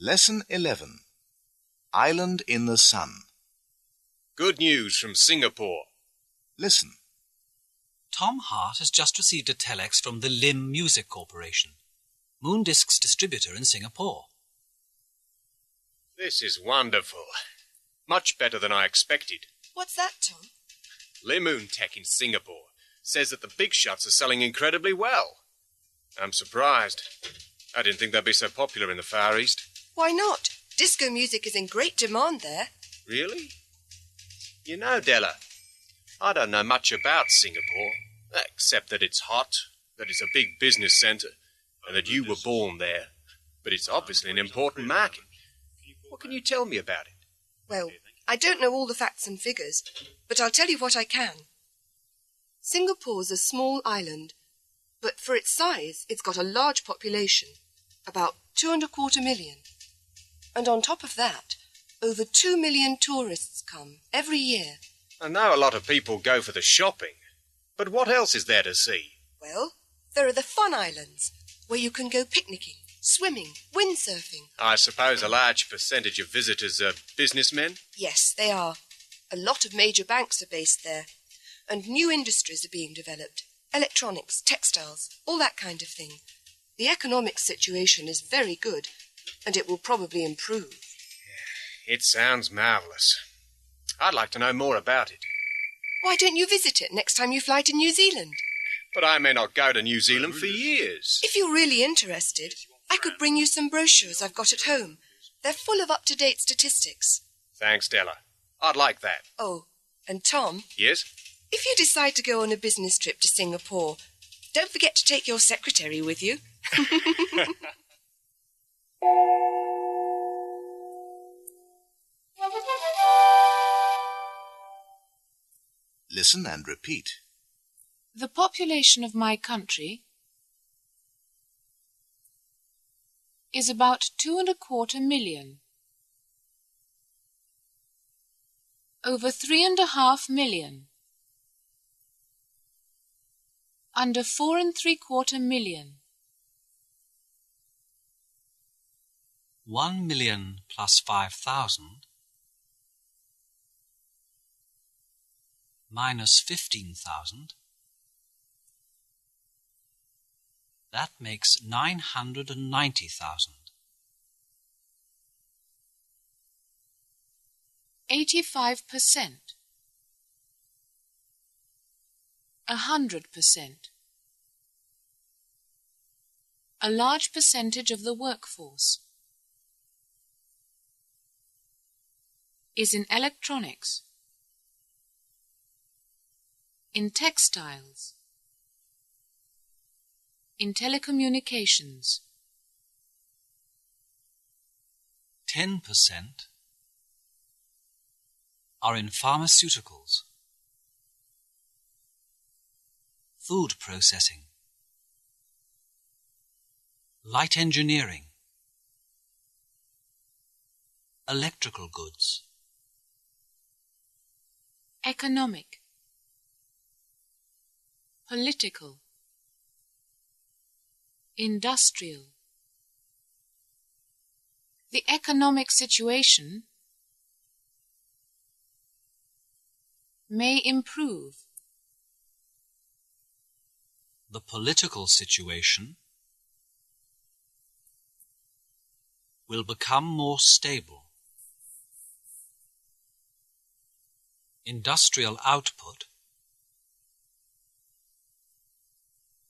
Lesson 11. Island in the Sun. Good news from Singapore. Listen. Tom Hart has just received a telex from the Lim Music Corporation, Moondisc's distributor in Singapore. This is wonderful. Much better than I expected. What's that, Tom? Limoon Tech in Singapore says that the big shots are selling incredibly well. I'm surprised. I didn't think they'd be so popular in the Far East. Why not? Disco music is in great demand there. Really? You know, Della, I don't know much about Singapore, except that it's hot, that it's a big business centre, and that you were born there. But it's obviously an important market. What can you tell me about it? Well, I don't know all the facts and figures, but I'll tell you what I can. Singapore's a small island, but for its size, it's got a large population, about 2.25 million. And on top of that, over 2 million tourists come every year. I know a lot of people go for the shopping, but what else is there to see? Well, there are the fun islands, where you can go picnicking, swimming, windsurfing. I suppose a large percentage of visitors are businessmen? Yes, they are. A lot of major banks are based there, and new industries are being developed. Electronics, textiles, all that kind of thing. The economic situation is very good, and it will probably improve. It sounds marvellous. I'd like to know more about it. Why don't you visit it next time you fly to New Zealand? But I may not go to New Zealand for years. If you're really interested, I could bring you some brochures I've got at home. They're full of up-to-date statistics. Thanks, Della. I'd like that. Oh, and Tom? Yes? If you decide to go on a business trip to Singapore, don't forget to take your secretary with you. Listen and repeat. The population of my country is about 2.25 million. Over 3.5 million. Under 4.75 million. 1 million plus 5,000 minus 15,000. That makes 990,000. 85%. 100%. A large percentage of the workforce is in electronics, in textiles, in telecommunications. 10% are in pharmaceuticals, food processing, light engineering, electrical goods. Economic, political, industrial. The economic situation may improve. The political situation will become more stable. Industrial output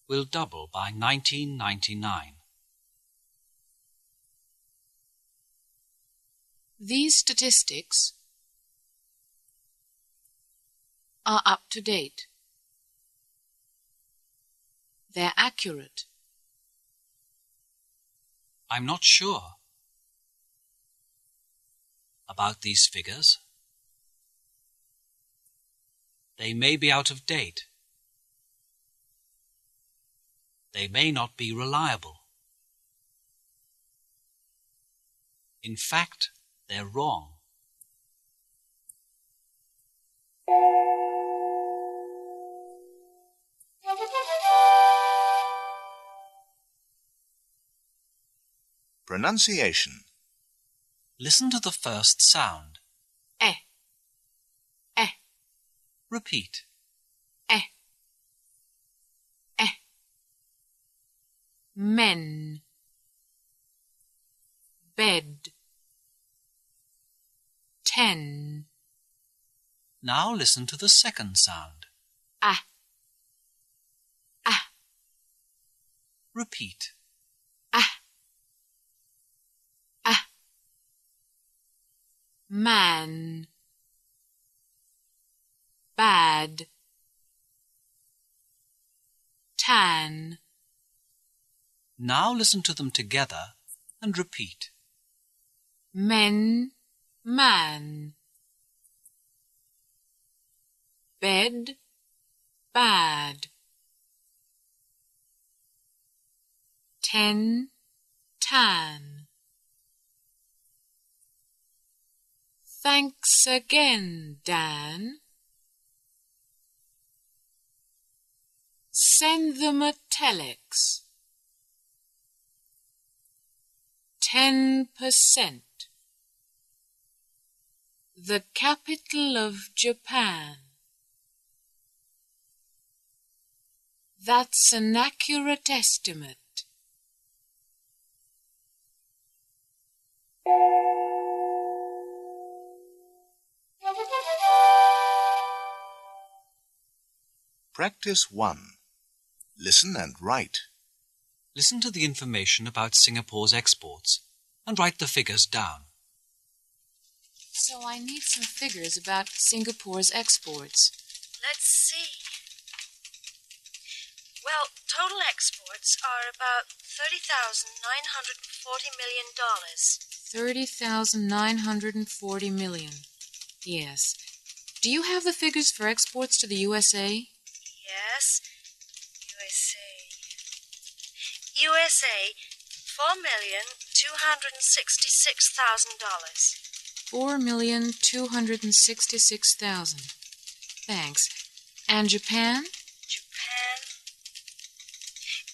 will double by 1999. These statistics are up to date. They're accurate. I'm not sure about these figures. They may be out of date. They may not be reliable. In fact, they're wrong. Pronunciation. Listen to the first sound. E. E. Repeat. E. E. Men. Bed. 10. Now listen to the second sound. A. A. Repeat. A. A. Man. Bad. Tan. Now listen to them together and repeat. Men. Man. Bed. Bad. 10. Tan. Thanks again, Dan. Send them a telex. 10%. The capital of Japan. That's an accurate estimate. Practice 1. Listen and write. Listen to the information about Singapore's exports and write the figures down. So I need some figures about Singapore's exports. Let's see. Well, total exports are about $30,940 million. $30,940 million. Yes. Do you have the figures for exports to the USA? Yes. USA, $4,266,000. $4,266,000. Thanks. And Japan? Japan.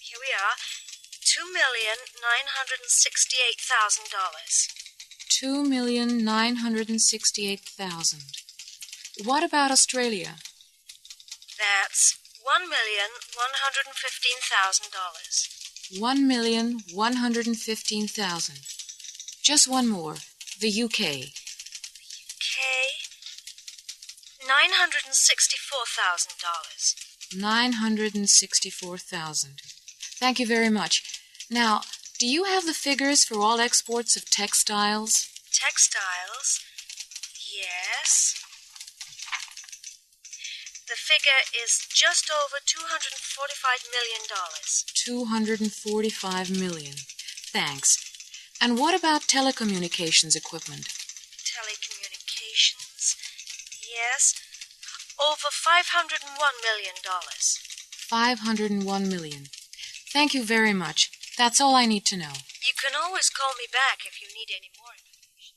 Here we are. $2,968,000. $2,968,000. What about Australia? That's $1,115,000. $1,115,000. Just one more. The UK. $964,000. $964,000. Thank you very much. Now, do you have the figures for all exports of textiles? Textiles? Yes. The figure is just over $245 million. $245 million. Thanks. And what about telecommunications equipment? Telecommunications? Yes. Over $501 million. $501 million. Thank you very much. That's all I need to know. You can always call me back if you need any more information.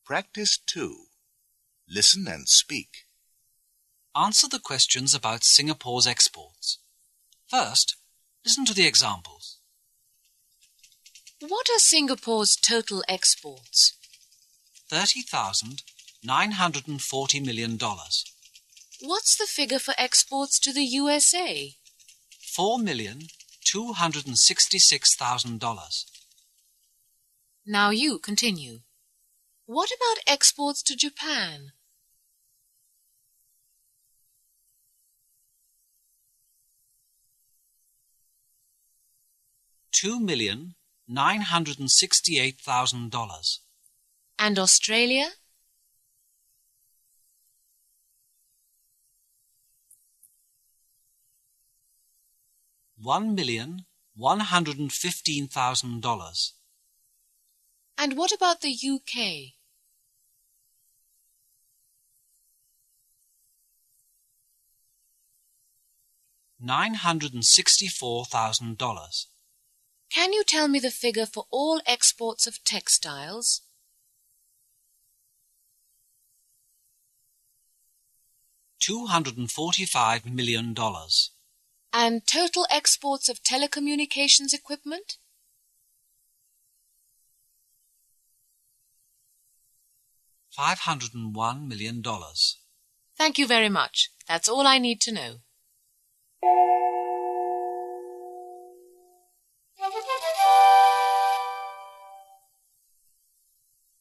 Practice 2. Listen and speak. Answer the questions about Singapore's exports. First, listen to the examples. What are Singapore's total exports? $30,940 million. What's the figure for exports to the USA? $4,266,000. Now you continue. What about exports to Japan? $2,968,000. And Australia? $1,115,000. And what about the UK? $964,000. Can you tell me the figure for all exports of textiles? $245 million. And total exports of telecommunications equipment? $501 million. Thank you very much. That's all I need to know.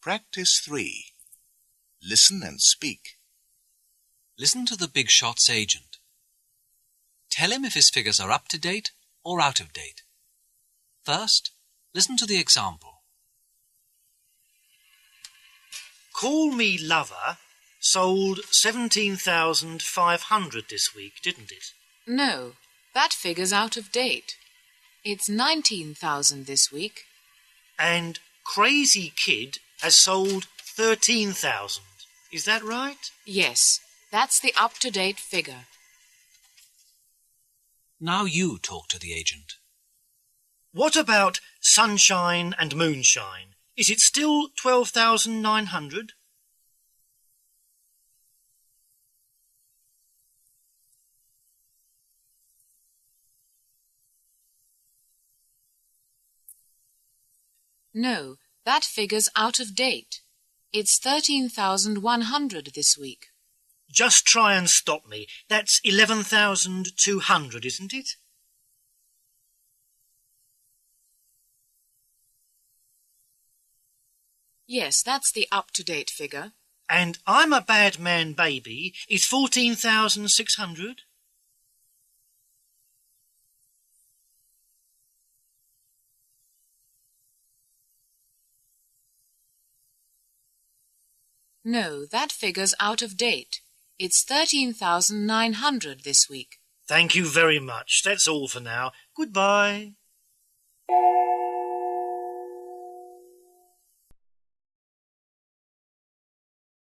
Practice 3. Listen and speak. Listen to the big shot's agent. Tell him if his figures are up to date or out of date. First, listen to the example. Call Me Lover sold 17,500 this week, didn't it? No, that figure's out of date. It's 19,000 this week. And Crazy Kid has sold 13,000. Is that right? Yes, that's the up-to-date figure. Now you talk to the agent. What about Sunshine and Moonshine? Is it still 12,900? No, that figure's out of date. It's 13,100 this week. Just try and stop me. That's 11,200, isn't it? Yes, that's the up-to-date figure. And I'm a Bad Man Baby is 14,600? No, that figure's out of date. It's 13,900 this week. Thank you very much. That's all for now. Goodbye.